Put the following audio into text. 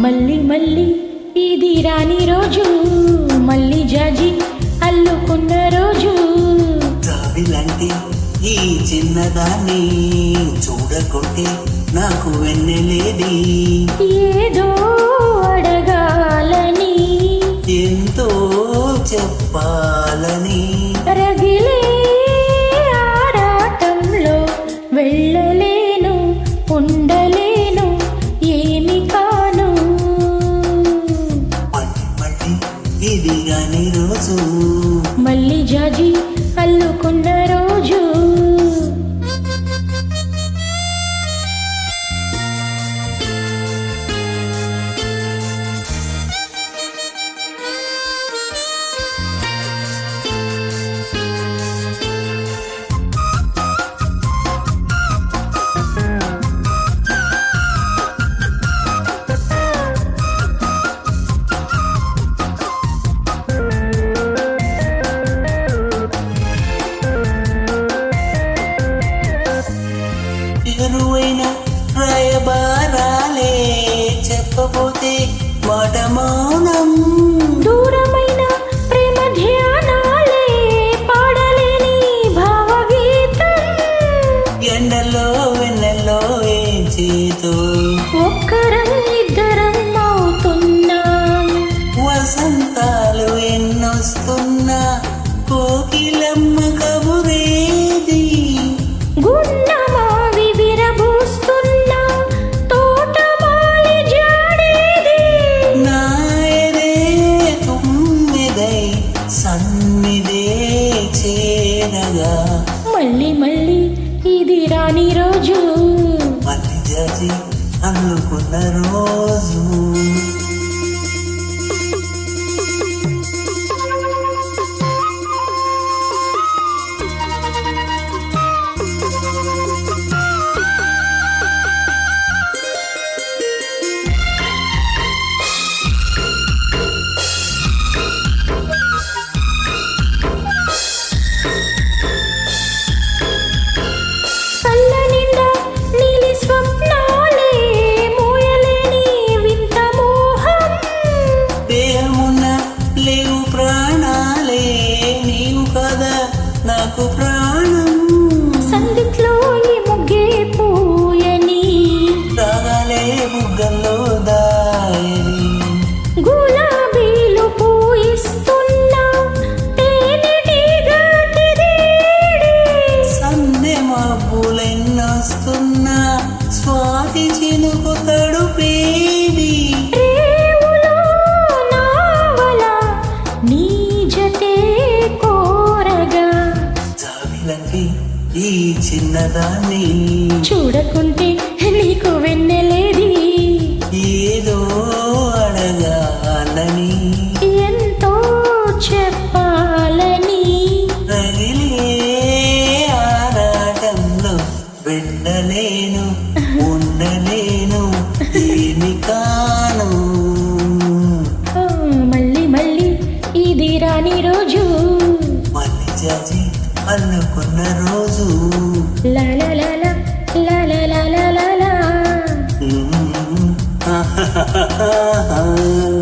మళ్ళీ మళ్ళీ ఇది రాని రోజు, మళ్ళీ జాజి అల్లుకున్న రోజు. జాబిలంటే ఈ చిన్నదాన్ని చూడకుంటే నాకు వెన్నెలేది. ఏదో అడగాలని, ఎంతో చెప్పాలని, రగిలే ఆరాటంలో వెళ్ళలేను, ఉండలేను, ఏమి కాను. మళ్ళీ ఇది రాని రోజు, మళ్ళీ జాజి అల్లుకున్న రోజు. ఎరువైన రాయబారాలే చెప్పబోతే మాట మౌనం. దూరమైన ప్రేమ ధ్యానాలే పాడలేని భావగీతం. ఎండలో వెన్నెల్లో ఏం చేతో ఒక్కరం ఇద్దరం అవుతున్నాం. వసంతాలు ఎన్నొస్తున్నా కోకిలమ్మ కబురేది. గున్నమావి విరబూస్తున్నా తోటమాలి జాడేది. నాయరే తుమ్మిదై సన్నిదే చేరగా, మళ్ళీ మళ్ళీ ఇది రాని రోజు, మళ్ళీ జాజి అల్లుకున్న రోజు. కళ్ళ నిండా నీలి స్వప్నాలే మోయలేని వింత మోహం. దేహమున్న లేవు ప్రాణాలే నీవు కదా నాకు ప్రాణం. సందిట్లో ఈ ముగ్గే పూయని, రాగాలే బుగ్గల్లో దాయని, గులాబీలు పూయిస్తున్నా తేనెటీగా తిరిగి. సందె మబ్బులెన్నొస్తున్నా స్వాతి చినుకు తడుపేది. రేవులో నావల నీ జతే కోరగా, జాబిలంటే ఈ చిన్నదాన్ని చూడకుంటే నీకు వెన్నెలేది. ఏదో అడగాలని, ఎంతో చెప్పాలని, రగిలే ఆరాటంలో వెళ్ళలేను, ఉండలేను, ఏమి కాను. ఓ, మళ్ళీ మళ్ళీ ఇది రాని రోజు, మళ్ళీ జాజి అల్లుకున్న రోజు. లా లా లా లా లా లా లా లా లా లా. Mm-hmm.